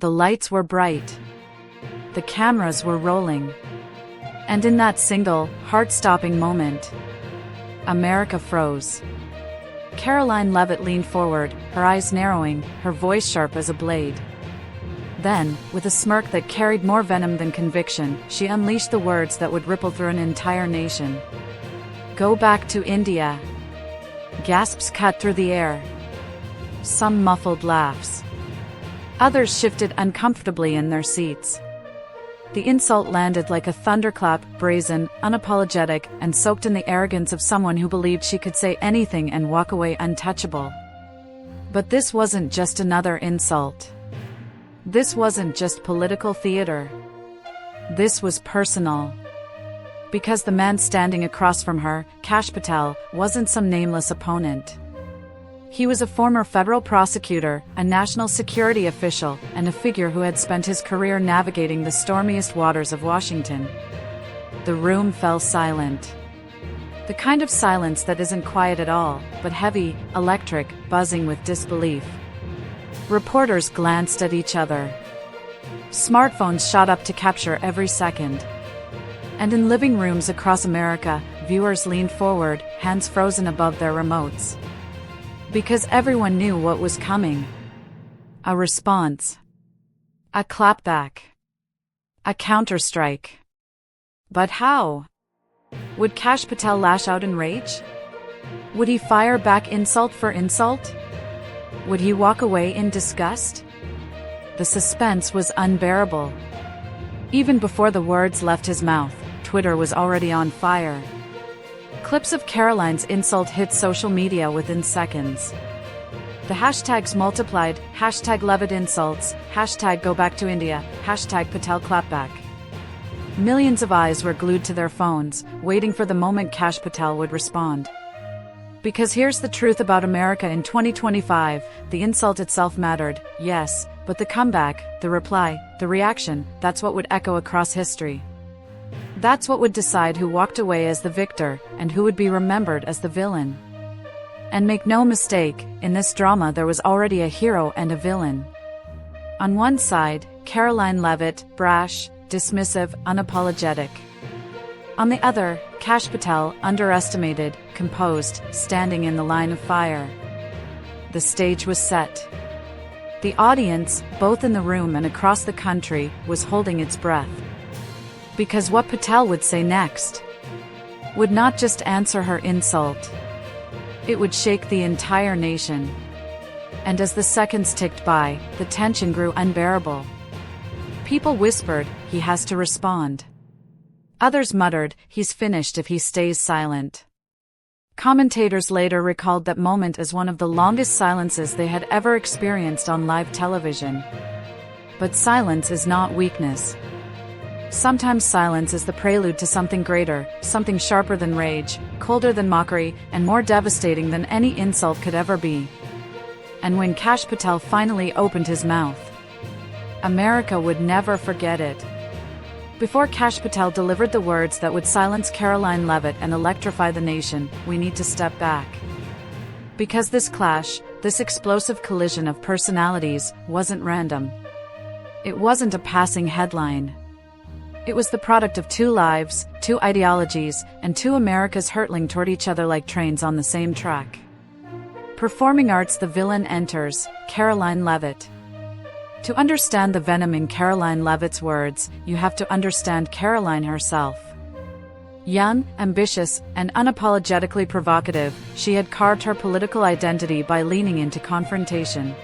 The lights were bright. The cameras were rolling. And in that single, heart-stopping moment, America froze. Karoline Leavitt leaned forward, her eyes narrowing, her voice sharp as a blade. Then, with a smirk that carried more venom than conviction, she unleashed the words that would ripple through an entire nation. "Go back to India." Gasps cut through the air. Some muffled laughs. Others shifted uncomfortably in their seats. The insult landed like a thunderclap, brazen, unapologetic, and soaked in the arrogance of someone who believed she could say anything and walk away untouchable. But this wasn't just another insult. This wasn't just political theater. This was personal. Because the man standing across from her, Kash Patel, wasn't some nameless opponent. He was a former federal prosecutor, a national security official, and a figure who had spent his career navigating the stormiest waters of Washington. The room fell silent. The kind of silence that isn't quiet at all, but heavy, electric, buzzing with disbelief. Reporters glanced at each other. Smartphones shot up to capture every second. And in living rooms across America, viewers leaned forward, hands frozen above their remotes. Because everyone knew what was coming. A response. A clapback. A counterstrike. But how? Would Kash Patel lash out in rage? Would he fire back insult for insult? Would he walk away in disgust? The suspense was unbearable. Even before the words left his mouth, Twitter was already on fire. Clips of Karoline's insult hit social media within seconds. The hashtags multiplied, #Leavitt insults, #go back to India, #Patel clapback. Millions of eyes were glued to their phones, waiting for the moment Kash Patel would respond. Because here's the truth about America in 2025, the insult itself mattered, yes, but the comeback, the reply, the reaction, that's what would echo across history. That's what would decide who walked away as the victor, and who would be remembered as the villain. And make no mistake, in this drama there was already a hero and a villain. On one side, Karoline Leavitt, brash, dismissive, unapologetic. On the other, Kash Patel, underestimated, composed, standing in the line of fire. The stage was set. The audience, both in the room and across the country, was holding its breath. Because what Patel would say next would not just answer her insult. It would shake the entire nation. And as the seconds ticked by, the tension grew unbearable. People whispered, "He has to respond." Others muttered, "He's finished if he stays silent." Commentators later recalled that moment as one of the longest silences they had ever experienced on live television. But silence is not weakness. Sometimes silence is the prelude to something greater, something sharper than rage, colder than mockery, and more devastating than any insult could ever be. And when Kash Patel finally opened his mouth, America would never forget it. Before Kash Patel delivered the words that would silence Karoline Leavitt and electrify the nation, we need to step back. Because this clash, this explosive collision of personalities, wasn't random. It wasn't a passing headline. It was the product of two lives, two ideologies, and two Americas hurtling toward each other like trains on the same track. Performing arts, the villain enters, Karoline Leavitt. To understand the venom in Karoline Leavitt's words, you have to understand Karoline herself. Young, ambitious, and unapologetically provocative, she had carved her political identity by leaning into confrontation.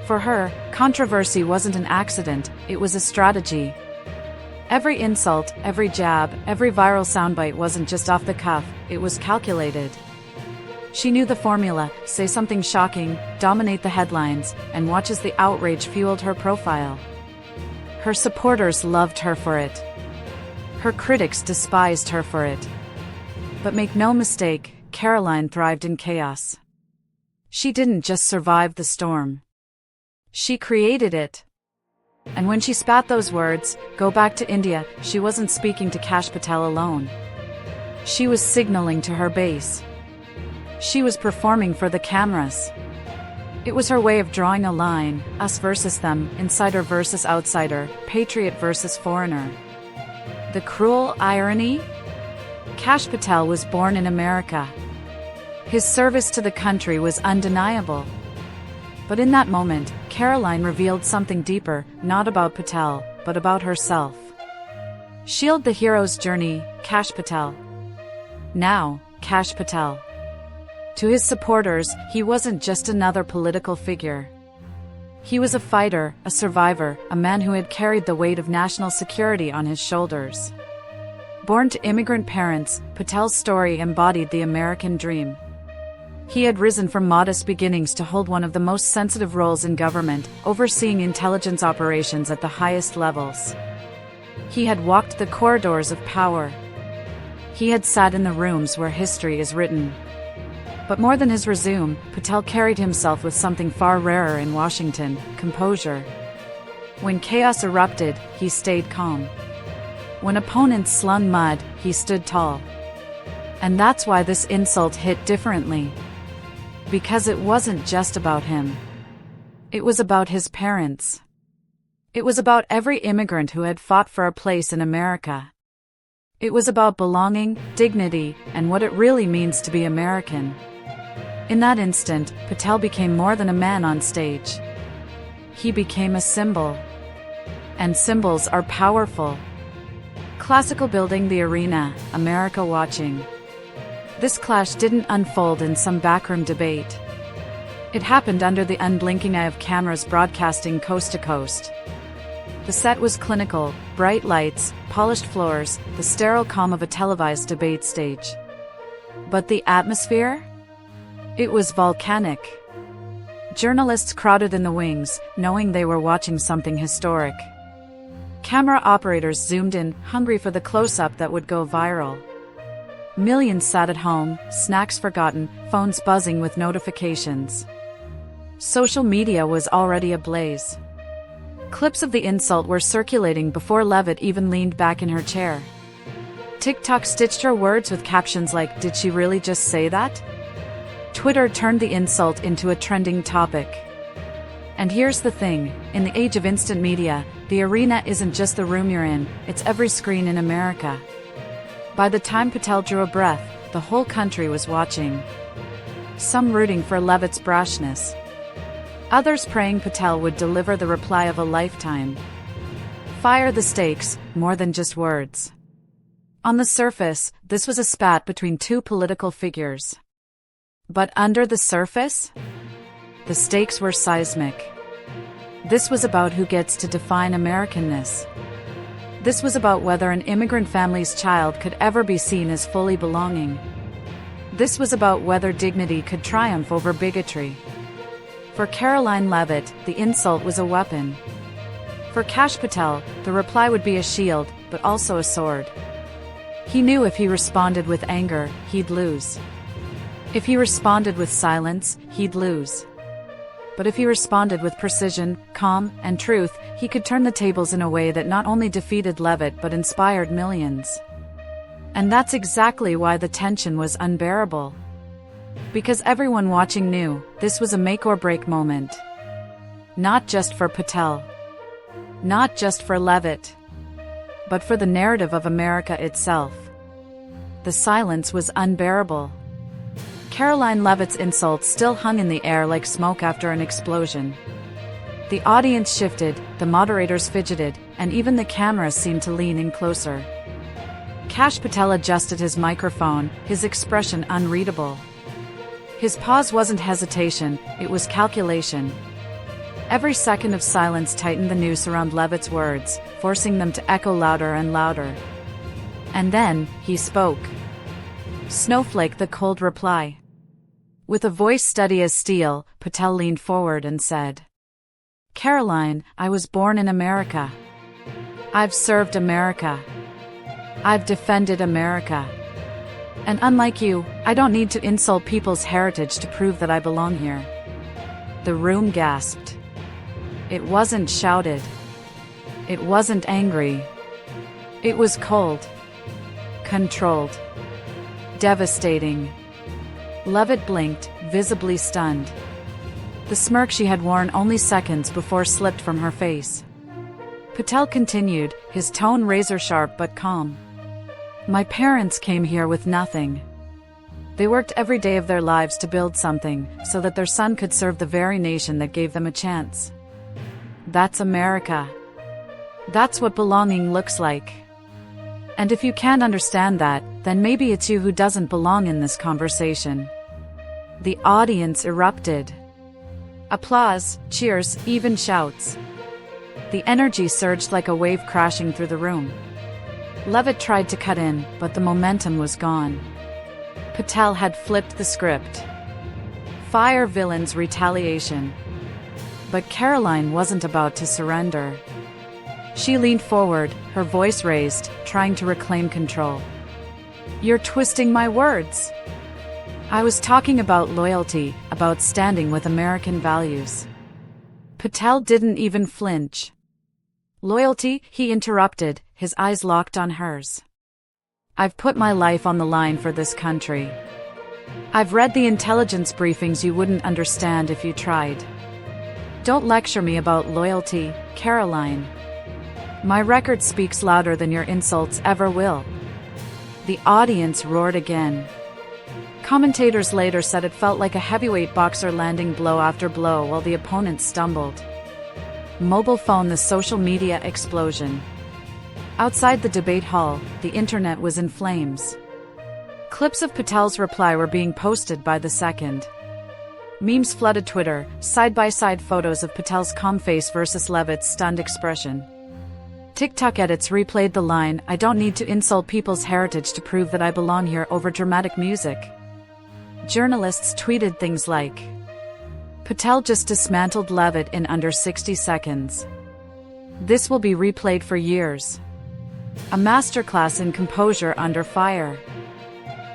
For her, controversy wasn't an accident, it was a strategy. Every insult, every jab, every viral soundbite wasn't just off the cuff, it was calculated. She knew the formula: say something shocking, dominate the headlines, and watch as the outrage fueled her profile. Her supporters loved her for it. Her critics despised her for it. But make no mistake, Karoline thrived in chaos. She didn't just survive the storm. She created it. And when she spat those words, "Go back to India," she wasn't speaking to Kash Patel alone. She was signaling to her base. She was performing for the cameras. It was her way of drawing a line, us versus them, insider versus outsider, patriot versus foreigner. The cruel irony? Kash Patel was born in America. His service to the country was undeniable. But in that moment, Karoline revealed something deeper, not about Patel, but about herself. Shield the hero's journey, Kash Patel. Now, Kash Patel. To his supporters, he wasn't just another political figure. He was a fighter, a survivor, a man who had carried the weight of national security on his shoulders. Born to immigrant parents, Patel's story embodied the American dream. He had risen from modest beginnings to hold one of the most sensitive roles in government, overseeing intelligence operations at the highest levels. He had walked the corridors of power. He had sat in the rooms where history is written. But more than his resume, Patel carried himself with something far rarer in Washington: composure. When chaos erupted, he stayed calm. When opponents slung mud, he stood tall. And that's why this insult hit differently. Because it wasn't just about him. It was about his parents. It was about every immigrant who had fought for a place in America. It was about belonging, dignity, and what it really means to be American. In that instant, Patel became more than a man on stage. He became a symbol. And symbols are powerful. Classical building the arena, America watching. This clash didn't unfold in some backroom debate. It happened under the unblinking eye of cameras broadcasting coast to coast. The set was clinical, bright lights, polished floors, the sterile calm of a televised debate stage. But the atmosphere? It was volcanic. Journalists crowded in the wings, knowing they were watching something historic. Camera operators zoomed in, hungry for the close-up that would go viral. Millions sat at home, snacks forgotten, phones buzzing with notifications. Social media was already ablaze. Clips of the insult were circulating before Leavitt even leaned back in her chair. TikTok stitched her words with captions like, "Did she really just say that?" Twitter turned the insult into a trending topic. And here's the thing, in the age of instant media, the arena isn't just the room you're in, it's every screen in America. By the time Patel drew a breath, the whole country was watching. Some rooting for Leavitt's brashness. Others praying Patel would deliver the reply of a lifetime. Fire the stakes, more than just words. On the surface, this was a spat between two political figures. But under the surface, the stakes were seismic. This was about who gets to define Americanness. This was about whether an immigrant family's child could ever be seen as fully belonging. This was about whether dignity could triumph over bigotry. For Karoline Leavitt, the insult was a weapon. For Kash Patel, the reply would be a shield, but also a sword. He knew if he responded with anger, he'd lose. If he responded with silence, he'd lose. But if he responded with precision, calm, and truth, he could turn the tables in a way that not only defeated Leavitt but inspired millions. And that's exactly why the tension was unbearable. Because everyone watching knew, this was a make-or-break moment. Not just for Patel. Not just for Leavitt. But for the narrative of America itself. The silence was unbearable. Karoline Leavitt's insults still hung in the air like smoke after an explosion. The audience shifted, the moderators fidgeted, and even the cameras seemed to lean in closer. Kash Patel adjusted his microphone, his expression unreadable. His pause wasn't hesitation, it was calculation. Every second of silence tightened the noose around Leavitt's words, forcing them to echo louder and louder. And then, he spoke. Snowflake, the cold reply. With a voice steady as steel, Patel leaned forward and said, "Karoline, I was born in America. I've served America. I've defended America. And unlike you, I don't need to insult people's heritage to prove that I belong here." The room gasped. It wasn't shouted. It wasn't angry. It was cold. Controlled. Devastating. Leavitt blinked, visibly stunned. The smirk she had worn only seconds before slipped from her face. Patel continued, his tone razor-sharp but calm. My parents came here with nothing. They worked every day of their lives to build something, so that their son could serve the very nation that gave them a chance. That's America. That's what belonging looks like. And if you can't understand that, then maybe it's you who doesn't belong in this conversation. The audience erupted. Applause, cheers, even shouts. The energy surged like a wave crashing through the room. Leavitt tried to cut in, but the momentum was gone. Patel had flipped the script. Fire villains retaliation. But Karoline wasn't about to surrender. She leaned forward, her voice raised, trying to reclaim control. You're twisting my words. I was talking about loyalty, about standing with American values. Patel didn't even flinch. Loyalty, he interrupted, his eyes locked on hers. I've put my life on the line for this country. I've read the intelligence briefings you wouldn't understand if you tried. Don't lecture me about loyalty, Karoline. My record speaks louder than your insults ever will. The audience roared again. Commentators later said it felt like a heavyweight boxer landing blow after blow while the opponent stumbled. Mobile phone, the social media explosion. Outside the debate hall, the internet was in flames. Clips of Patel's reply were being posted by the second. Memes flooded Twitter, side-by-side photos of Patel's calm face versus Leavitt's stunned expression. TikTok edits replayed the line, I don't need to insult people's heritage to prove that I belong here over dramatic music. Journalists tweeted things like, Patel just dismantled Leavitt in under 60 seconds. This will be replayed for years. A masterclass in composure under fire.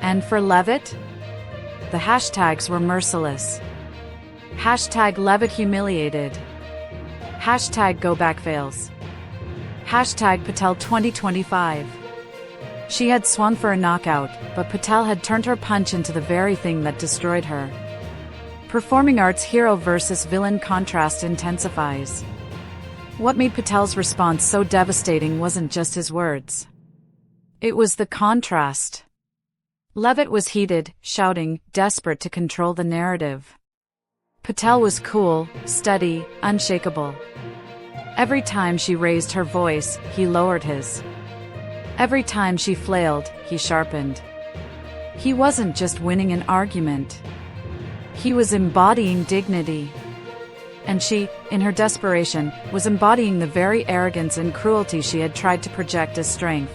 And for Leavitt? The hashtags were merciless. Hashtag Leavitt humiliated. Hashtag go back fails. Hashtag Patel 2025. She had swung for a knockout, but Patel had turned her punch into the very thing that destroyed her. Performing arts hero versus villain contrast intensifies. What made Patel's response so devastating wasn't just his words. It was the contrast. Leavitt was heated, shouting, desperate to control the narrative. Patel was cool, steady, unshakable. Every time she raised her voice, he lowered his. Every time she flailed, he sharpened. He wasn't just winning an argument. He was embodying dignity. And she, in her desperation, was embodying the very arrogance and cruelty she had tried to project as strength.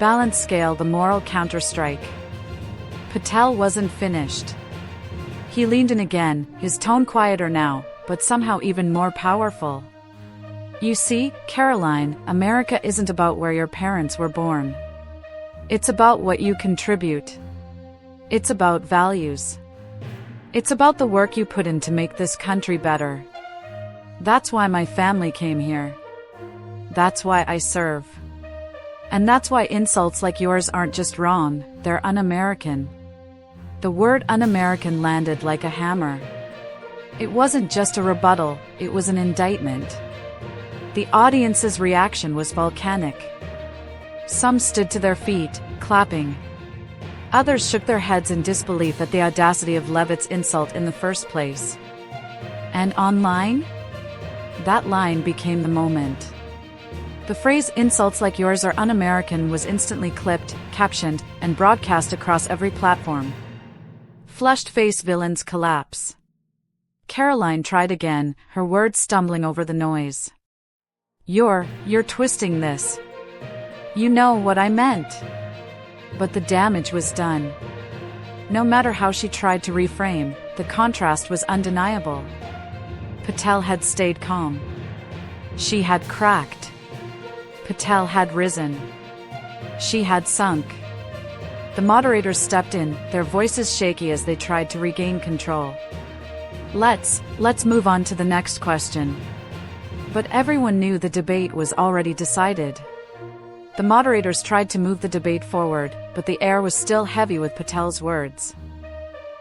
Balance scale, the moral counterstrike. Patel wasn't finished. He leaned in again, his tone quieter now, but somehow even more powerful. You see, Karoline, America isn't about where your parents were born. It's about what you contribute. It's about values. It's about the work you put in to make this country better. That's why my family came here. That's why I serve. And that's why insults like yours aren't just wrong, they're un-American. The word un-American landed like a hammer. It wasn't just a rebuttal, it was an indictment. The audience's reaction was volcanic. Some stood to their feet, clapping. Others shook their heads in disbelief at the audacity of Leavitt's insult in the first place. And online? That line became the moment. The phrase "insults like yours are un-American" was instantly clipped, captioned, and broadcast across every platform. Flushed-face villains collapse. Karoline tried again, her words stumbling over the noise. You're twisting this. You know what I meant. But the damage was done. No matter how she tried to reframe, the contrast was undeniable. Patel had stayed calm. She had cracked. Patel had risen. She had sunk. The moderators stepped in, their voices shaky as they tried to regain control. Let's move on to the next question. But everyone knew the debate was already decided. The moderators tried to move the debate forward, but the air was still heavy with Patel's words.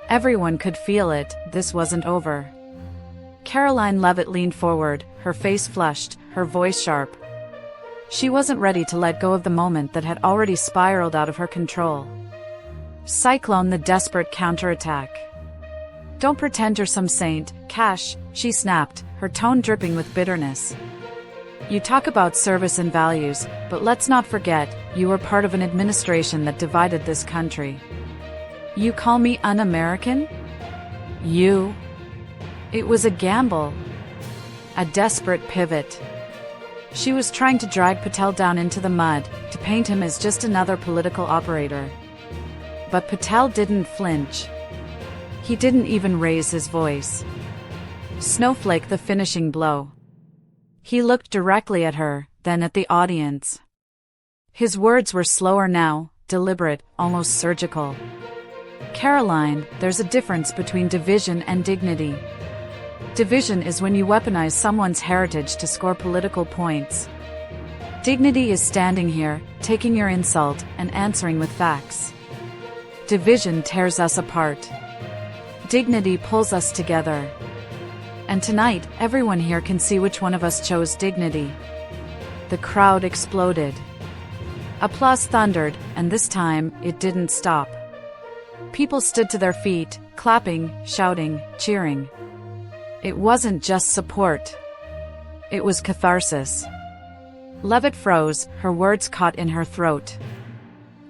Everyone could feel it, this wasn't over. Karoline Leavitt leaned forward, her face flushed, her voice sharp. She wasn't ready to let go of the moment that had already spiraled out of her control. Cyclone the desperate counterattack. "Don't pretend you're some saint, Kash," she snapped, her tone dripping with bitterness. "You talk about service and values, but let's not forget, you were part of an administration that divided this country. You call me un-American? You?" It was a gamble. A desperate pivot. She was trying to drag Patel down into the mud, to paint him as just another political operator. But Patel didn't flinch. He didn't even raise his voice. Snowflake the finishing blow. He looked directly at her, then at the audience. His words were slower now, deliberate, almost surgical. "Karoline, there's a difference between division and dignity. Division is when you weaponize someone's heritage to score political points. Dignity is standing here, taking your insult, and answering with facts. Division tears us apart. Dignity pulls us together. And tonight, everyone here can see which one of us chose dignity." The crowd exploded. Applause thundered, and this time, it didn't stop. People stood to their feet, clapping, shouting, cheering. It wasn't just support. It was catharsis. Leavitt froze, her words caught in her throat.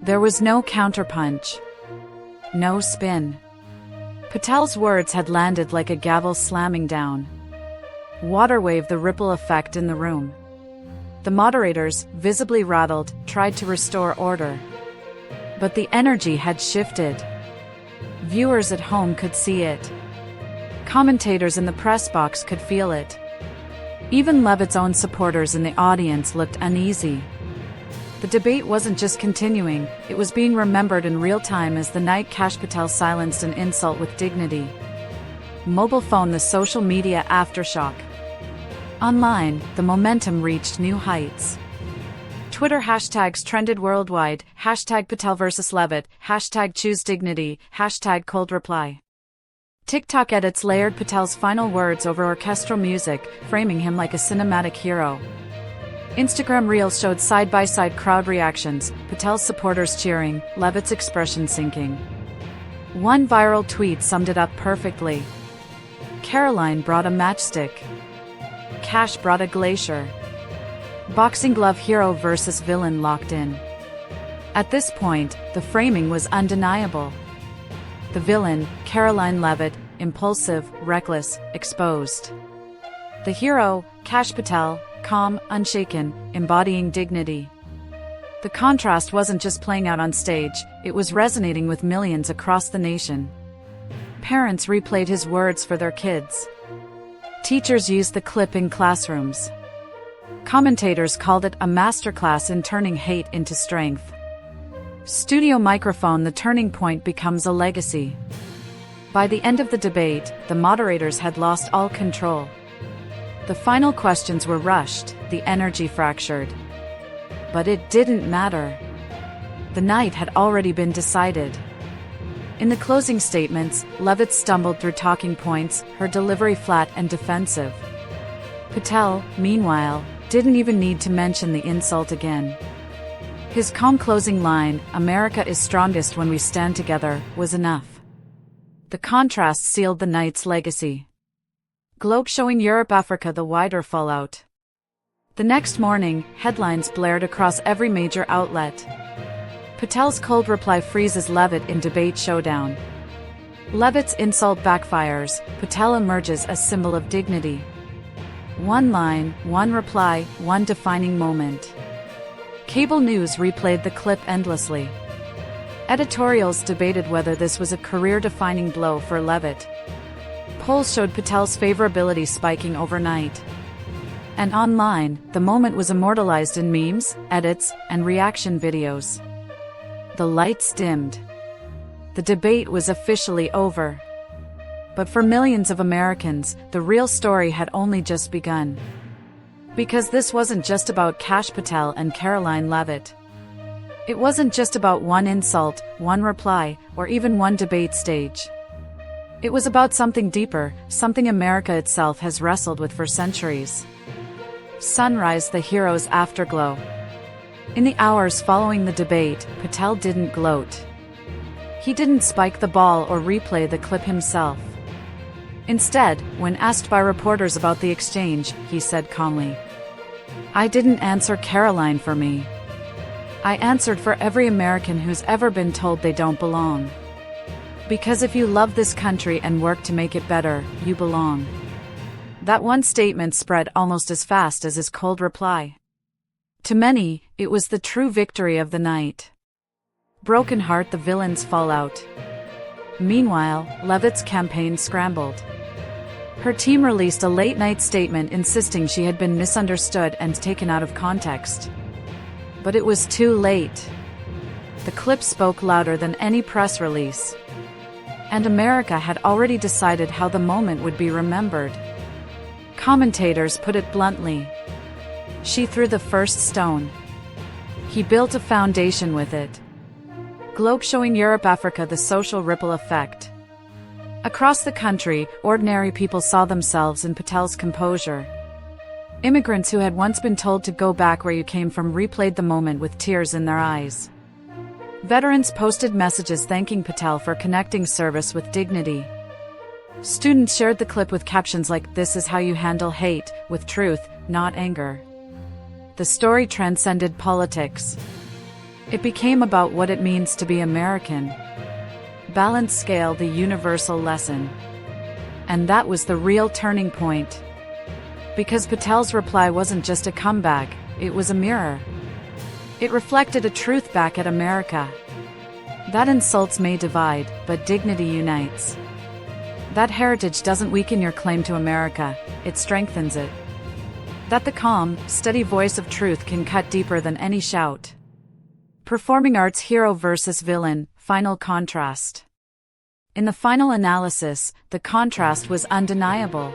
There was no counterpunch. No spin. Patel's words had landed like a gavel slamming down. Water waved the ripple effect in the room. The moderators, visibly rattled, tried to restore order. But the energy had shifted. Viewers at home could see it. Commentators in the press box could feel it. Even Leavitt's own supporters in the audience looked uneasy. The debate wasn't just continuing, it was being remembered in real time as the night Kash Patel silenced an insult with dignity. Mobile phone the social media aftershock. Online, the momentum reached new heights. Twitter hashtags trended worldwide, hashtag Patel vs Leavitt, hashtag choose dignity, hashtag cold reply. TikTok edits layered Patel's final words over orchestral music, framing him like a cinematic hero. Instagram Reels showed side-by-side crowd reactions, Patel's supporters cheering, Leavitt's expression sinking. One viral tweet summed it up perfectly. Karoline brought a matchstick. Kash brought a glacier. Boxing glove hero versus villain locked in. At this point, the framing was undeniable. The villain, Karoline Leavitt, impulsive, reckless, exposed. The hero, Kash Patel, calm, unshaken, embodying dignity. The contrast wasn't just playing out on stage, it was resonating with millions across the nation. Parents replayed his words for their kids. Teachers used the clip in classrooms. Commentators called it a masterclass in turning hate into strength. Studio microphone the turning point becomes a legacy. By the end of the debate, the moderators had lost all control. The final questions were rushed, the energy fractured. But it didn't matter. The night had already been decided. In the closing statements, Leavitt stumbled through talking points, her delivery flat and defensive. Patel, meanwhile, didn't even need to mention the insult again. His calm closing line, "America is strongest when we stand together," was enough. The contrast sealed the night's legacy. Globe showing Europe-Africa the wider fallout. The next morning, headlines blared across every major outlet. Patel's cold reply freezes Leavitt in debate showdown. Leavitt's insult backfires, Patel emerges as symbol of dignity. One line, one reply, one defining moment. Cable news replayed the clip endlessly. Editorials debated whether this was a career-defining blow for Leavitt. Polls showed Patel's favorability spiking overnight. And online, the moment was immortalized in memes, edits, and reaction videos. The lights dimmed. The debate was officially over. But for millions of Americans, the real story had only just begun. Because this wasn't just about Kash Patel and Karoline Leavitt. It wasn't just about one insult, one reply, or even one debate stage. It was about something deeper, something America itself has wrestled with for centuries. Sunrise, the hero's afterglow. In the hours following the debate, Patel didn't gloat. He didn't spike the ball or replay the clip himself. Instead, when asked by reporters about the exchange, he said calmly, "I didn't answer Karoline for me. I answered for every American who's ever been told they don't belong. Because if you love this country and work to make it better, you belong." That one statement spread almost as fast as his cold reply. To many, it was the true victory of the night. Broken heart, the villain's fallout. Meanwhile, Leavitt's campaign scrambled. Her team released a late-night statement insisting she had been misunderstood and taken out of context. But it was too late. The clip spoke louder than any press release. And America had already decided how the moment would be remembered. Commentators put it bluntly. She threw the first stone. He built a foundation with it. Globe showing Europe, Africa, the social ripple effect. Across the country, ordinary people saw themselves in Patel's composure. Immigrants who had once been told to go back where you came from replayed the moment with tears in their eyes. Veterans posted messages thanking Patel for connecting service with dignity. Students shared the clip with captions like, "This is how you handle hate, with truth, not anger." The story transcended politics. It became about what it means to be American. Balanced scale, the universal lesson. And that was the real turning point. Because Patel's reply wasn't just a comeback, it was a mirror. It reflected a truth back at America. That insults may divide, but dignity unites. That heritage doesn't weaken your claim to America, it strengthens it. That the calm, steady voice of truth can cut deeper than any shout. Performing arts hero versus villain, final contrast. In the final analysis, the contrast was undeniable.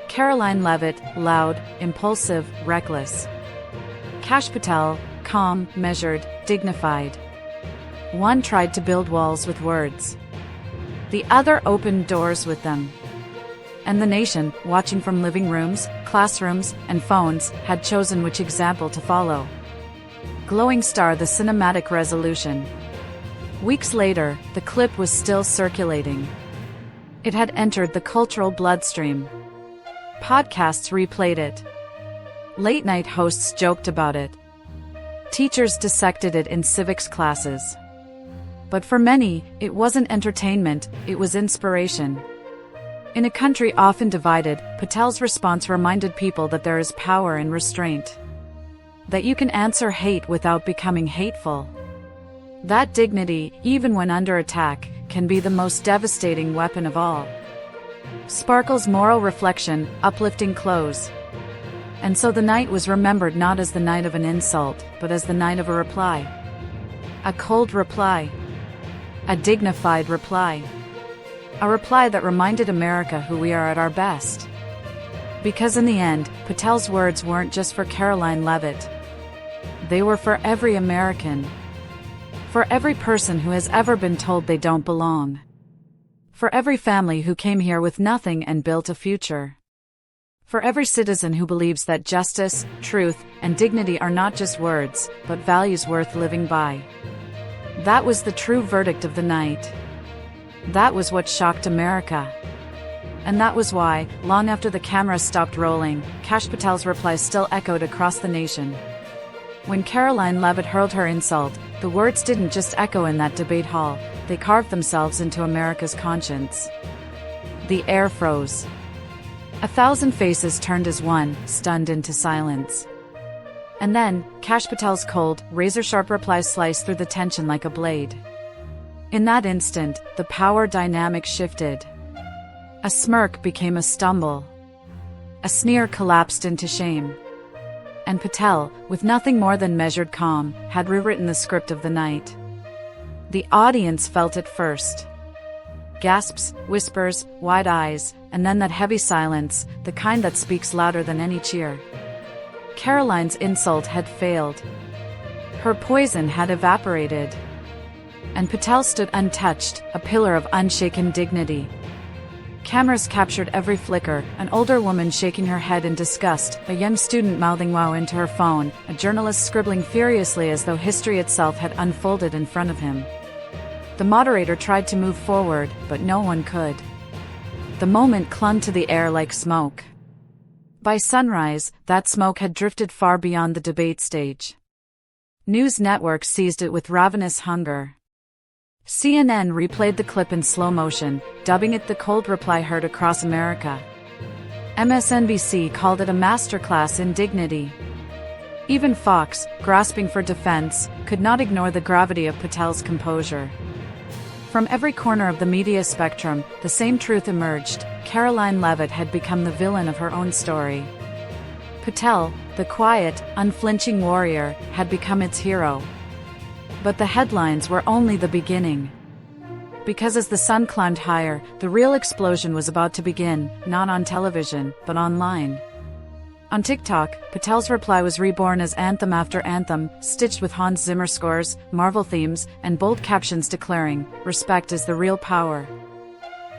Karoline Leavitt, loud, impulsive, reckless. Kash Patel, calm, measured, dignified. One tried to build walls with words. The other opened doors with them. And the nation, watching from living rooms, classrooms, and phones, had chosen which example to follow. Glowing star, the cinematic resolution. Weeks later, the clip was still circulating. It had entered the cultural bloodstream. Podcasts replayed it. Late-night hosts joked about it. Teachers dissected it in civics classes. But for many, it wasn't entertainment, it was inspiration. In a country often divided, Patel's response reminded people that there is power in restraint. That you can answer hate without becoming hateful. That dignity, even when under attack, can be the most devastating weapon of all. Sparkle's moral reflection, uplifting close. And so the night was remembered not as the night of an insult, but as the night of a reply. A cold reply. A dignified reply. A reply that reminded America who we are at our best. Because in the end, Patel's words weren't just for Karoline Leavitt. They were for every American. For every person who has ever been told they don't belong. For every family who came here with nothing and built a future. For every citizen who believes that justice, truth, and dignity are not just words, but values worth living by. That was the true verdict of the night. That was what shocked America. And that was why, long after the camera stopped rolling, Kash Patel's reply still echoed across the nation. When Karoline Leavitt hurled her insult, the words didn't just echo in that debate hall, they carved themselves into America's conscience. The air froze. 1,000 faces turned as one, stunned into silence. And then, Kash Patel's cold, razor-sharp reply sliced through the tension like a blade. In that instant, the power dynamic shifted. A smirk became a stumble. A sneer collapsed into shame. And Patel, with nothing more than measured calm, had rewritten the script of the night. The audience felt it first. Gasps, whispers, wide eyes, and then that heavy silence, the kind that speaks louder than any cheer. Karoline's insult had failed. Her poison had evaporated. And Patel stood untouched, a pillar of unshaken dignity. Cameras captured every flicker, an older woman shaking her head in disgust, a young student mouthing wow into her phone, a journalist scribbling furiously as though history itself had unfolded in front of him. The moderator tried to move forward, but no one could. The moment clung to the air like smoke. By sunrise, that smoke had drifted far beyond the debate stage. News networks seized it with ravenous hunger. CNN replayed the clip in slow motion, dubbing it the cold reply heard across America. MSNBC called it a masterclass in dignity. Even Fox, grasping for defense, could not ignore the gravity of Patel's composure. From every corner of the media spectrum, the same truth emerged: Karoline Leavitt had become the villain of her own story. Patel, the quiet, unflinching warrior, had become its hero. But the headlines were only the beginning. Because as the sun climbed higher, the real explosion was about to begin, not on television, but online. On TikTok, Patel's reply was reborn as anthem after anthem, stitched with Hans Zimmer scores, Marvel themes, and bold captions declaring, "Respect is the real power."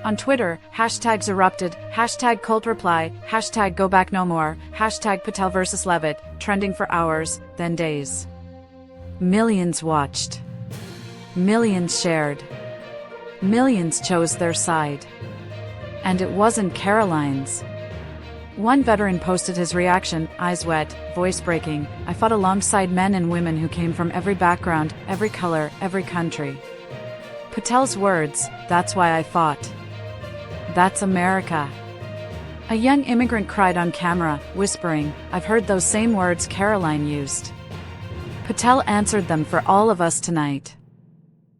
On Twitter, hashtags erupted, hashtag cult reply, hashtag go back no more, hashtag Patel vs Leavitt, trending for hours, then days. Millions watched. Millions shared. Millions chose their side. And it wasn't Karoline's. One veteran posted his reaction, eyes wet, voice breaking: "I fought alongside men and women who came from every background, every color, every country." Patel's words, "That's why I fought. That's America." A young immigrant cried on camera, whispering, "I've heard those same words Karoline used." Patel answered them for all of us tonight.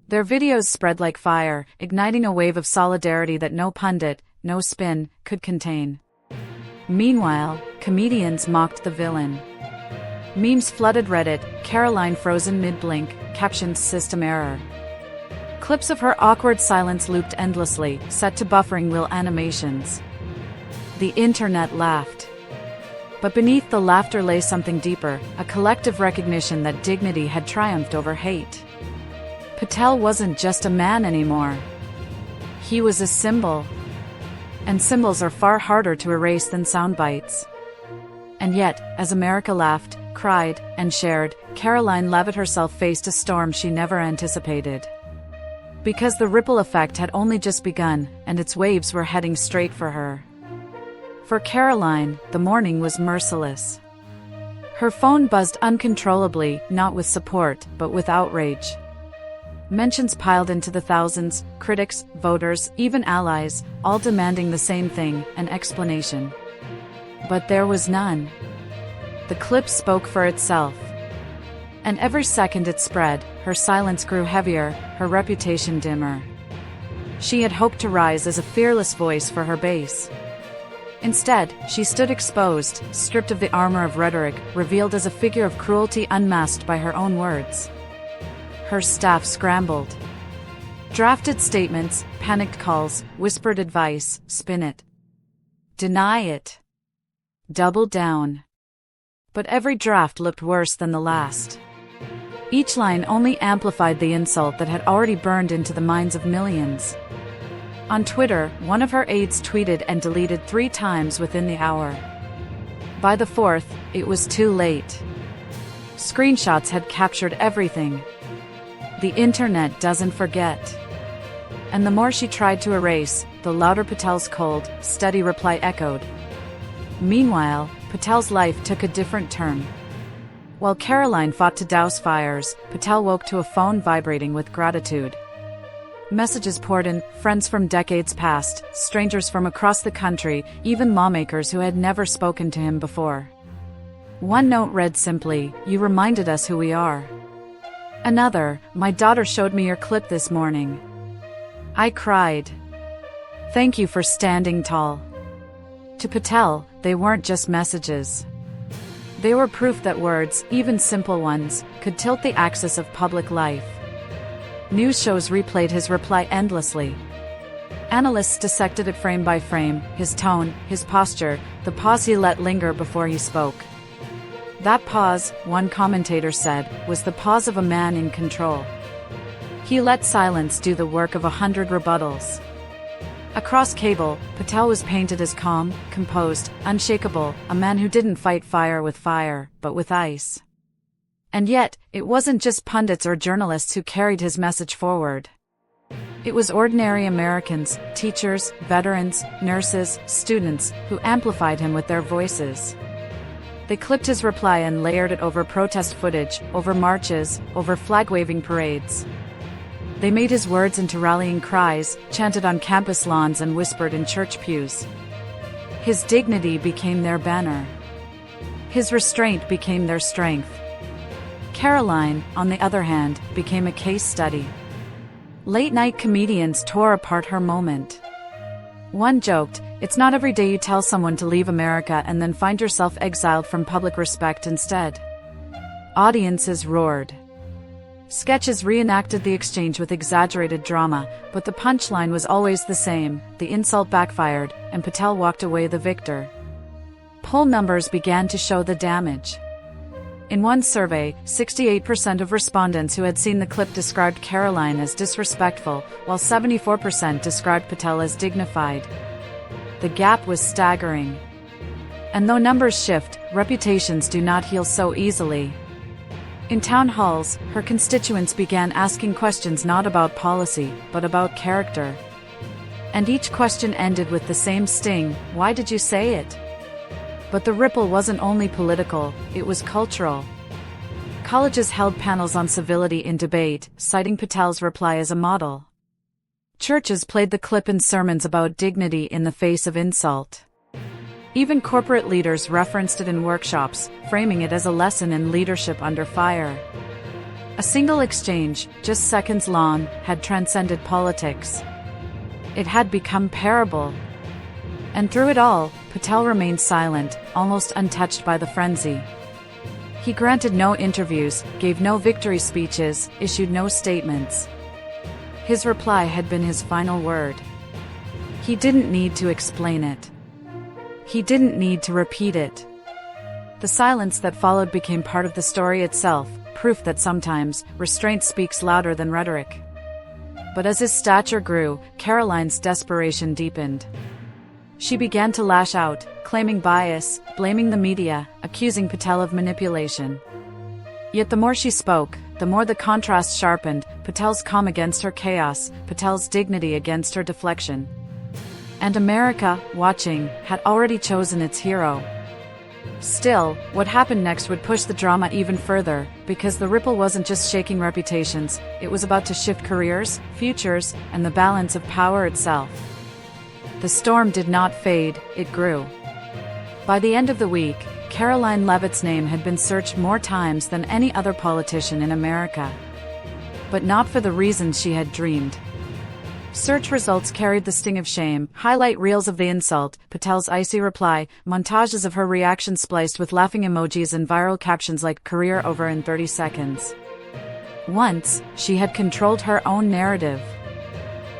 Their videos spread like fire, igniting a wave of solidarity that no pundit, no spin, could contain. Meanwhile, comedians mocked the villain. Memes flooded Reddit: Karoline frozen mid-blink, captions system error. Clips of her awkward silence looped endlessly, set to buffering wheel animations. The internet laughed. But beneath the laughter lay something deeper, a collective recognition that dignity had triumphed over hate. Patel wasn't just a man anymore. He was a symbol. And symbols are far harder to erase than sound bites. And yet, as America laughed, cried, and shared, Karoline Leavitt herself faced a storm she never anticipated. Because the ripple effect had only just begun, and its waves were heading straight for her. For Karoline, the morning was merciless. Her phone buzzed uncontrollably, not with support, but with outrage. Mentions piled into the thousands, critics, voters, even allies, all demanding the same thing: an explanation. But there was none. The clip spoke for itself. And every second it spread, her silence grew heavier, her reputation dimmer. She had hoped to rise as a fearless voice for her base. Instead, she stood exposed, stripped of the armor of rhetoric, revealed as a figure of cruelty unmasked by her own words. Her staff scrambled. Drafted statements, panicked calls, whispered advice: spin it. Deny it. Double down. But every draft looked worse than the last. Each line only amplified the insult that had already burned into the minds of millions. On Twitter, one of her aides tweeted and deleted 3 times within the hour. By the 4th, it was too late. Screenshots had captured everything. The internet doesn't forget. And the more she tried to erase, the louder Patel's cold, steady reply echoed. Meanwhile, Patel's life took a different turn. While Karoline fought to douse fires, Patel woke to a phone vibrating with gratitude. Messages poured in, friends from decades past, strangers from across the country, even lawmakers who had never spoken to him before. One note read simply, "You reminded us who we are." Another, "My daughter showed me your clip this morning. I cried. Thank you for standing tall." To Patel, they weren't just messages. They were proof that words, even simple ones, could tilt the axis of public life. News shows replayed his reply endlessly. Analysts dissected it frame by frame, his tone, his posture, the pause he let linger before he spoke. That pause, one commentator said, was the pause of a man in control. He let silence do the work of 100 rebuttals. Across cable, Patel was painted as calm, composed, unshakable, a man who didn't fight fire, but with ice. And yet, it wasn't just pundits or journalists who carried his message forward. It was ordinary Americans, teachers, veterans, nurses, students, who amplified him with their voices. They clipped his reply and layered it over protest footage, over marches, over flag-waving parades. They made his words into rallying cries, chanted on campus lawns and whispered in church pews. His dignity became their banner. His restraint became their strength. Karoline, on the other hand, became a case study. Late-night comedians tore apart her moment. One joked, "It's not every day you tell someone to leave America and then find yourself exiled from public respect instead." Audiences roared. Sketches reenacted the exchange with exaggerated drama, but the punchline was always the same: the insult backfired, and Patel walked away the victor. Poll numbers began to show the damage. In one survey, 68% of respondents who had seen the clip described Karoline as disrespectful, while 74% described Patel as dignified. The gap was staggering. And though numbers shift, reputations do not heal so easily. In town halls, her constituents began asking questions not about policy, but about character. And each question ended with the same sting: "Why did you say it?" But the ripple wasn't only political, it was cultural. Colleges held panels on civility in debate, citing Patel's reply as a model. Churches played the clip in sermons about dignity in the face of insult. Even corporate leaders referenced it in workshops, framing it as a lesson in leadership under fire. A single exchange, just seconds long, had transcended politics. It had become parable. And through it all, Patel remained silent, almost untouched by the frenzy. He granted no interviews, gave no victory speeches, issued no statements. His reply had been his final word. He didn't need to explain it. He didn't need to repeat it. The silence that followed became part of the story itself, proof that sometimes, restraint speaks louder than rhetoric. But as his stature grew, Karoline's desperation deepened. She began to lash out, claiming bias, blaming the media, accusing Patel of manipulation. Yet the more she spoke, the more the contrast sharpened: Patel's calm against her chaos, Patel's dignity against her deflection. And America, watching, had already chosen its hero. Still, what happened next would push the drama even further, because the ripple wasn't just shaking reputations, it was about to shift careers, futures, and the balance of power itself. The storm did not fade, it grew. By the end of the week, Karoline Leavitt's name had been searched more times than any other politician in America. But not for the reasons she had dreamed. Search results carried the sting of shame: highlight reels of the insult, Patel's icy reply, montages of her reaction spliced with laughing emojis, and viral captions like "career over in 30 seconds. Once, she had controlled her own narrative.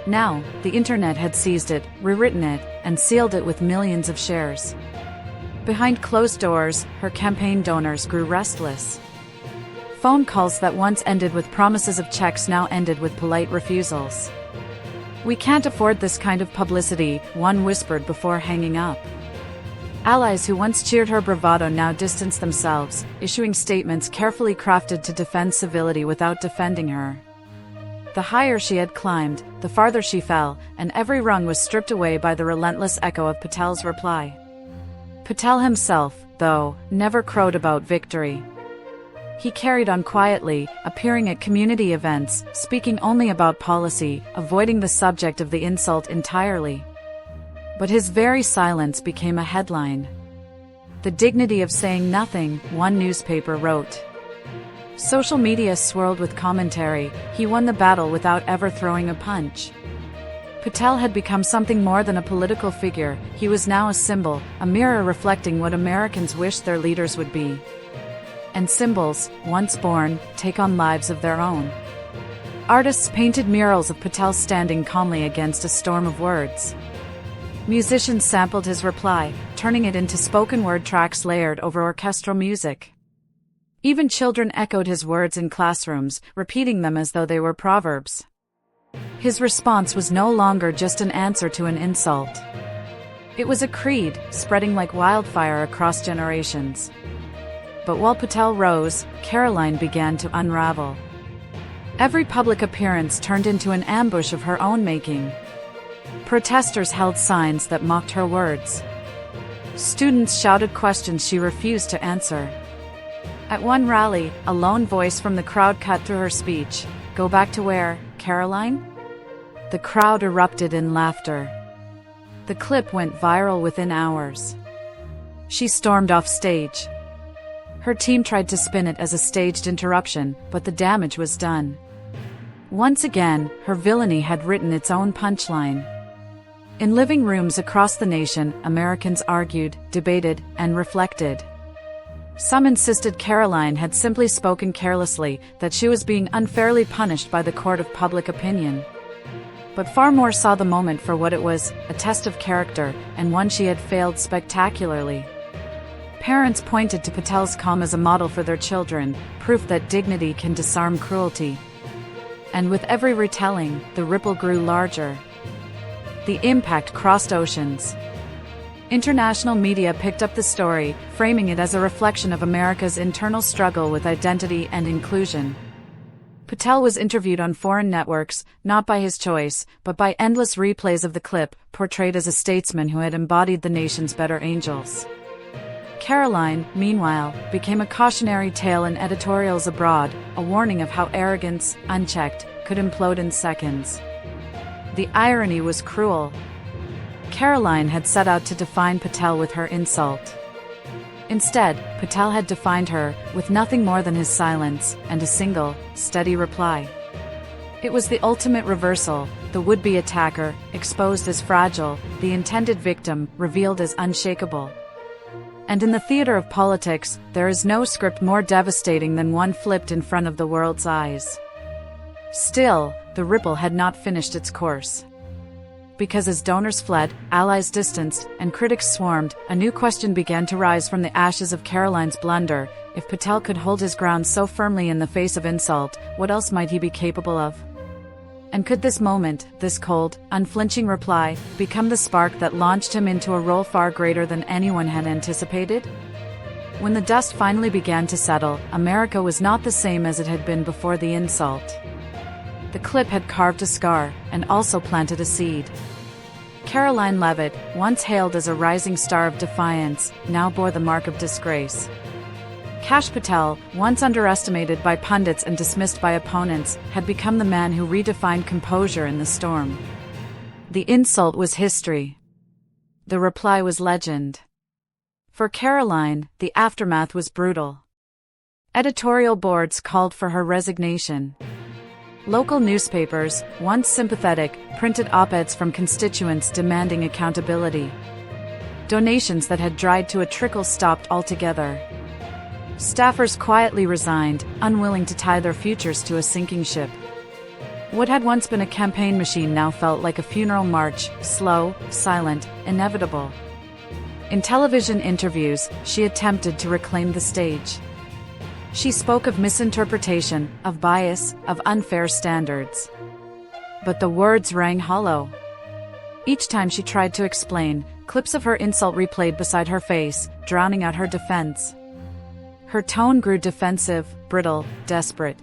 Now, the internet had seized it, rewritten it, and sealed it with millions of shares. Behind closed doors, her campaign donors grew restless. Phone calls that once ended with promises of checks now ended with polite refusals. "We can't afford this kind of publicity," one whispered before hanging up. Allies who once cheered her bravado now distanced themselves, issuing statements carefully crafted to defend civility without defending her. The higher she had climbed, the farther she fell, and every rung was stripped away by the relentless echo of Patel's reply. Patel himself, though, never crowed about victory. He carried on quietly, appearing at community events, speaking only about policy, avoiding the subject of the insult entirely. But his very silence became a headline. "The dignity of saying nothing," one newspaper wrote. Social media swirled with commentary: he won the battle without ever throwing a punch. Patel had become something more than a political figure, he was now a symbol, a mirror reflecting what Americans wished their leaders would be. And symbols, once born, take on lives of their own. Artists painted murals of Patel standing calmly against a storm of words. Musicians sampled his reply, turning it into spoken-word tracks layered over orchestral music. Even children echoed his words in classrooms, repeating them as though they were proverbs. His response was no longer just an answer to an insult. It was a creed, spreading like wildfire across generations. But while Patel rose, Karoline began to unravel. Every public appearance turned into an ambush of her own making. Protesters held signs that mocked her words. Students shouted questions she refused to answer. At one rally, a lone voice from the crowd cut through her speech. "Go back to where, Karoline?" The crowd erupted in laughter. The clip went viral within hours. She stormed off stage. Her team tried to spin it as a staged interruption, but the damage was done. Once again, her villainy had written its own punchline. In living rooms across the nation, Americans argued, debated, and reflected. Some insisted Karoline had simply spoken carelessly, that she was being unfairly punished by the court of public opinion. But far more saw the moment for what it was, a test of character, and one she had failed spectacularly. Parents pointed to Patel's calm as a model for their children, proof that dignity can disarm cruelty. And with every retelling, the ripple grew larger. The impact crossed oceans. International media picked up the story, framing it as a reflection of America's internal struggle with identity and inclusion. Patel was interviewed on foreign networks, not by his choice, but by endless replays of the clip, portrayed as a statesman who had embodied the nation's better angels. Karoline, meanwhile, became a cautionary tale in editorials abroad, a warning of how arrogance, unchecked, could implode in seconds. The irony was cruel. Karoline had set out to define Patel with her insult. Instead, Patel had defined her, with nothing more than his silence, and a single, steady reply. It was the ultimate reversal, the would-be attacker, exposed as fragile, the intended victim, revealed as unshakable. And in the theater of politics, there is no script more devastating than one flipped in front of the world's eyes. Still, the ripple had not finished its course. Because as donors fled, allies distanced, and critics swarmed, a new question began to rise from the ashes of Karoline's blunder. If Patel could hold his ground so firmly in the face of insult, what else might he be capable of? And could this moment, this cold, unflinching reply, become the spark that launched him into a role far greater than anyone had anticipated? When the dust finally began to settle, America was not the same as it had been before the insult. The clip had carved a scar, and also planted a seed. Karoline Leavitt, once hailed as a rising star of defiance, now bore the mark of disgrace. Kash Patel, once underestimated by pundits and dismissed by opponents, had become the man who redefined composure in the storm. The insult was history. The reply was legend. For Karoline, the aftermath was brutal. Editorial boards called for her resignation. Local newspapers, once sympathetic, printed op-eds from constituents demanding accountability. Donations that had dried to a trickle stopped altogether. Staffers quietly resigned, unwilling to tie their futures to a sinking ship. What had once been a campaign machine now felt like a funeral march, slow, silent, inevitable. In television interviews, she attempted to reclaim the stage. She spoke of misinterpretation, of bias, of unfair standards. But the words rang hollow. Each time she tried to explain, clips of her insult replayed beside her face, drowning out her defense. Her tone grew defensive, brittle, desperate.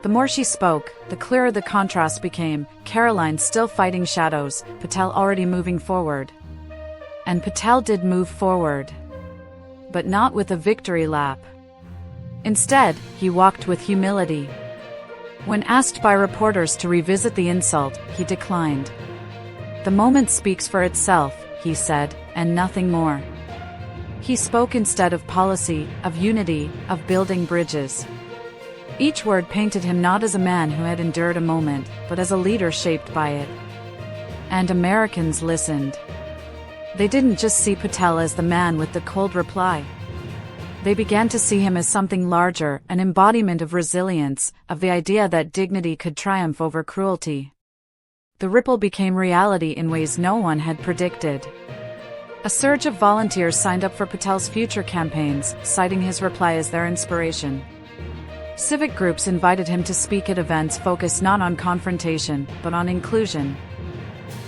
The more she spoke, the clearer the contrast became, Karoline still fighting shadows, Patel already moving forward. And Patel did move forward. But not with a victory lap. Instead, he walked with humility. When asked by reporters to revisit the insult, he declined. "The moment speaks for itself," he said, and nothing more. He spoke instead of policy, of unity, of building bridges. Each word painted him not as a man who had endured a moment, but as a leader shaped by it. And Americans listened. They didn't just see Patel as the man with the cold reply. They began to see him as something larger, an embodiment of resilience, of the idea that dignity could triumph over cruelty. The ripple became reality in ways no one had predicted. A surge of volunteers signed up for Patel's future campaigns, citing his reply as their inspiration. Civic groups invited him to speak at events focused not on confrontation, but on inclusion.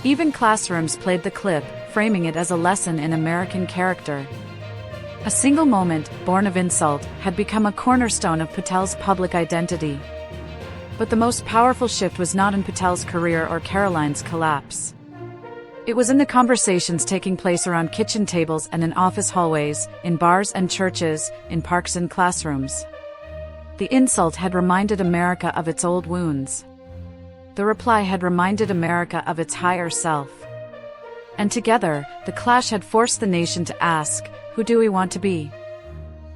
Even classrooms played the clip, framing it as a lesson in American character. A single moment, born of insult, had become a cornerstone of Patel's public identity. But the most powerful shift was not in Patel's career or Karoline's collapse. It was in the conversations taking place around kitchen tables and in office hallways, in bars and churches, in parks and classrooms. The insult had reminded America of its old wounds. The reply had reminded America of its higher self. And together, the clash had forced the nation to ask, who do we want to be?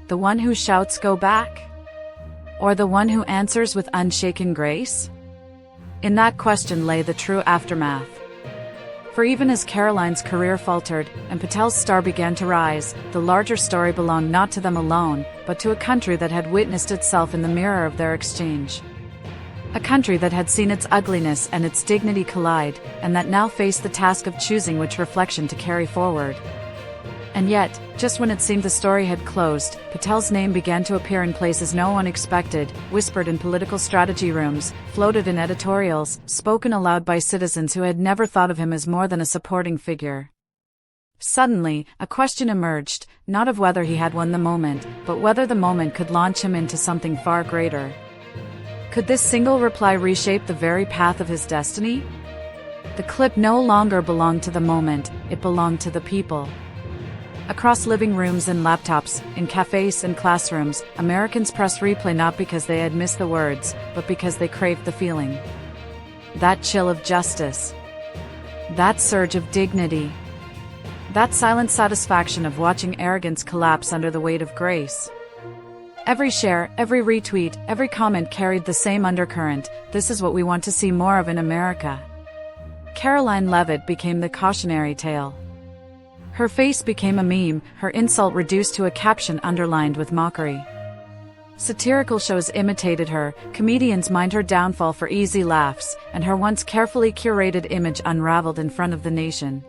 The one who shouts "Go back"? Or the one who answers with unshaken grace? In that question lay the true aftermath. For even as Karoline's career faltered and Patel's star began to rise, the larger story belonged not to them alone, but to a country that had witnessed itself in the mirror of their exchange. A country that had seen its ugliness and its dignity collide, and that now faced the task of choosing which reflection to carry forward. And yet, just when it seemed the story had closed, Patel's name began to appear in places no one expected, whispered in political strategy rooms, floated in editorials, spoken aloud by citizens who had never thought of him as more than a supporting figure. Suddenly, a question emerged, not of whether he had won the moment, but whether the moment could launch him into something far greater. Could this single reply reshape the very path of his destiny? The clip no longer belonged to the moment, it belonged to the people. Across living rooms and laptops, in cafes and classrooms, Americans pressed replay not because they had missed the words, but because they craved the feeling. That chill of justice. That surge of dignity. That silent satisfaction of watching arrogance collapse under the weight of grace. Every share, every retweet, every comment carried the same undercurrent: this is what we want to see more of in America. Karoline Leavitt became the cautionary tale. Her face became a meme, her insult reduced to a caption underlined with mockery. Satirical shows imitated her, comedians mined her downfall for easy laughs, and her once carefully curated image unraveled in front of the nation.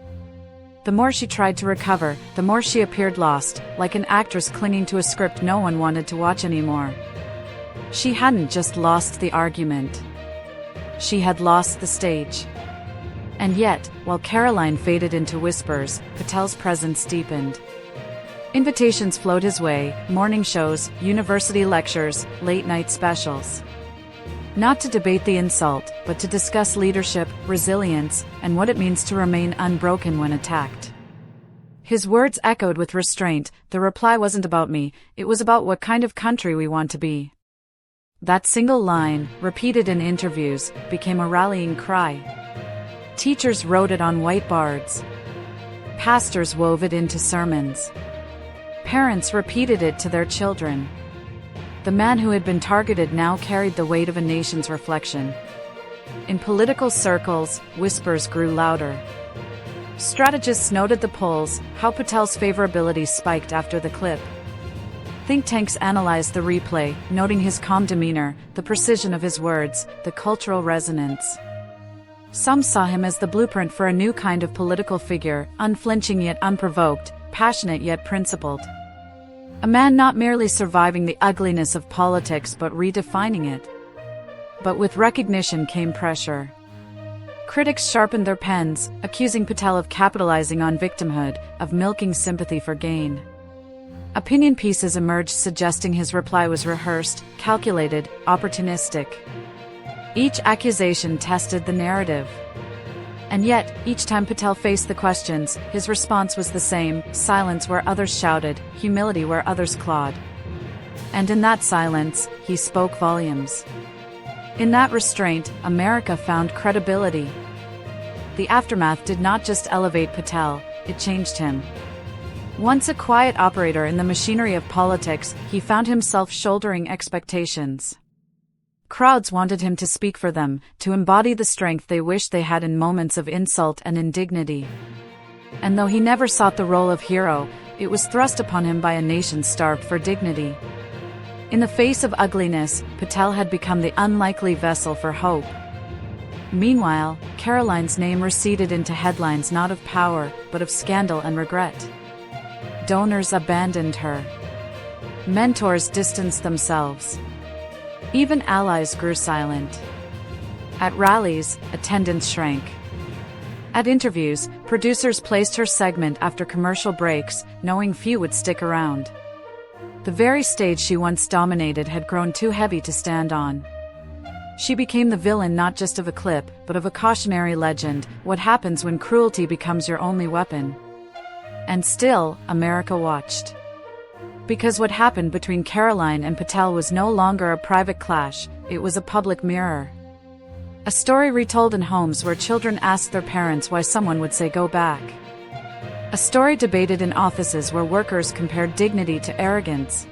The more she tried to recover, the more she appeared lost, like an actress clinging to a script no one wanted to watch anymore. She hadn't just lost the argument. She had lost the stage. And yet, while Karoline faded into whispers, Patel's presence deepened. Invitations flowed his way, morning shows, university lectures, late-night specials. Not to debate the insult, but to discuss leadership, resilience, and what it means to remain unbroken when attacked. His words echoed with restraint: the reply wasn't about me, it was about what kind of country we want to be. That single line, repeated in interviews, became a rallying cry. Teachers wrote it on whiteboards. Pastors wove it into sermons. Parents repeated it to their children. The man who had been targeted now carried the weight of a nation's reflection. In political circles, whispers grew louder. Strategists noted the polls, how Patel's favorability spiked after the clip. Think tanks analyzed the replay, noting his calm demeanor, the precision of his words, the cultural resonance. Some saw him as the blueprint for a new kind of political figure, unflinching yet unprovoked, passionate yet principled. A man not merely surviving the ugliness of politics but redefining it. But with recognition came pressure. Critics sharpened their pens, accusing Patel of capitalizing on victimhood, of milking sympathy for gain. Opinion pieces emerged suggesting his reply was rehearsed, calculated, opportunistic. Each accusation tested the narrative. And yet, each time Patel faced the questions, his response was the same: silence where others shouted, humility where others clawed. And in that silence, he spoke volumes. In that restraint, America found credibility. The aftermath did not just elevate Patel, it changed him. Once a quiet operator in the machinery of politics, he found himself shouldering expectations. Crowds wanted him to speak for them, to embody the strength they wished they had in moments of insult and indignity. And though he never sought the role of hero, it was thrust upon him by a nation starved for dignity. In the face of ugliness, Patel had become the unlikely vessel for hope. Meanwhile, Karoline's name receded into headlines not of power, but of scandal and regret. Donors abandoned her. Mentors distanced themselves. Even allies grew silent. At rallies, attendance shrank. At interviews, producers placed her segment after commercial breaks, knowing few would stick around. The very stage she once dominated had grown too heavy to stand on. She became the villain not just of a clip, but of a cautionary legend: what happens when cruelty becomes your only weapon. And still, America watched. Because what happened between Karoline and Patel was no longer a private clash, it was a public mirror. A story retold in homes where children asked their parents why someone would say go back. A story debated in offices where workers compared dignity to arrogance.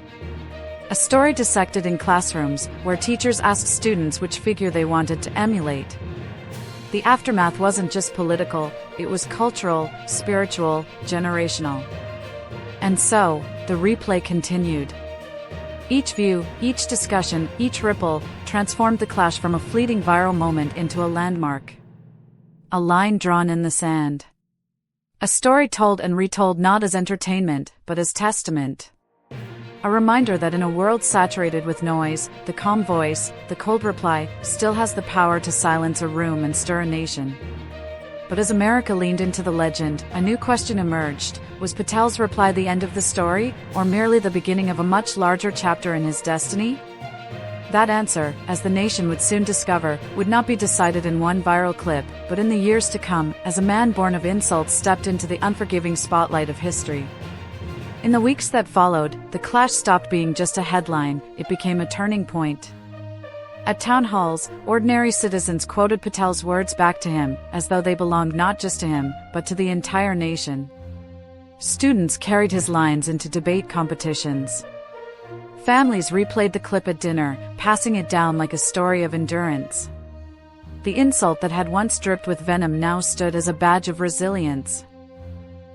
A story dissected in classrooms where teachers asked students which figure they wanted to emulate. The aftermath wasn't just political, it was cultural, spiritual, generational. And so, the replay continued. Each view, each discussion, each ripple, transformed the clash from a fleeting viral moment into a landmark. A line drawn in the sand. A story told and retold not as entertainment, but as testament. A reminder that in a world saturated with noise, the calm voice, the cold reply, still has the power to silence a room and stir a nation. But as America leaned into the legend, a new question emerged. Was Patel's reply the end of the story, or merely the beginning of a much larger chapter in his destiny? That answer, as the nation would soon discover, would not be decided in one viral clip, but in the years to come, as a man born of insults stepped into the unforgiving spotlight of history. In the weeks that followed, the clash stopped being just a headline, it became a turning point. At town halls, ordinary citizens quoted Patel's words back to him, as though they belonged not just to him, but to the entire nation. Students carried his lines into debate competitions. Families replayed the clip at dinner, passing it down like a story of endurance. The insult that had once dripped with venom now stood as a badge of resilience.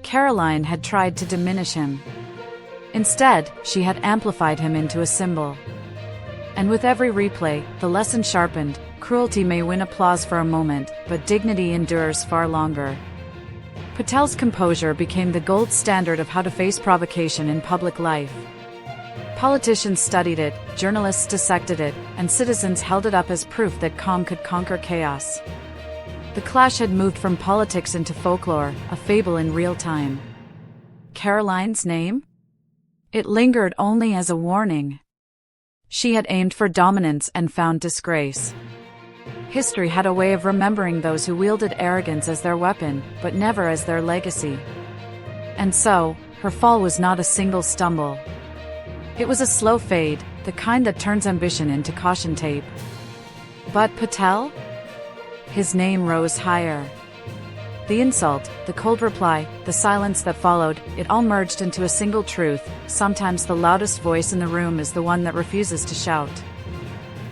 Karoline had tried to diminish him. Instead, she had amplified him into a symbol. And with every replay, the lesson sharpened: cruelty may win applause for a moment, but dignity endures far longer. Patel's composure became the gold standard of how to face provocation in public life. Politicians studied it, journalists dissected it, and citizens held it up as proof that calm could conquer chaos. The clash had moved from politics into folklore, a fable in real time. Karoline's name? It lingered only as a warning. She had aimed for dominance and found disgrace. History had a way of remembering those who wielded arrogance as their weapon, but never as their legacy. And so, her fall was not a single stumble. It was a slow fade, the kind that turns ambition into caution tape. But Patel? His name rose higher. The insult, the cold reply, the silence that followed, it all merged into a single truth: sometimes the loudest voice in the room is the one that refuses to shout.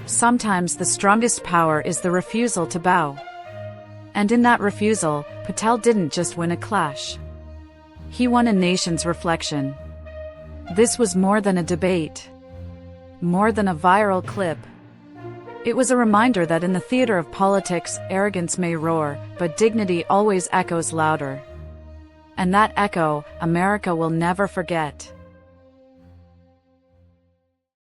Sometimes the strongest power is the refusal to bow. And in that refusal, Patel didn't just win a clash. He won a nation's reflection. This was more than a debate. More than a viral clip. It was a reminder that in the theater of politics, arrogance may roar, but dignity always echoes louder. And that echo, America will never forget.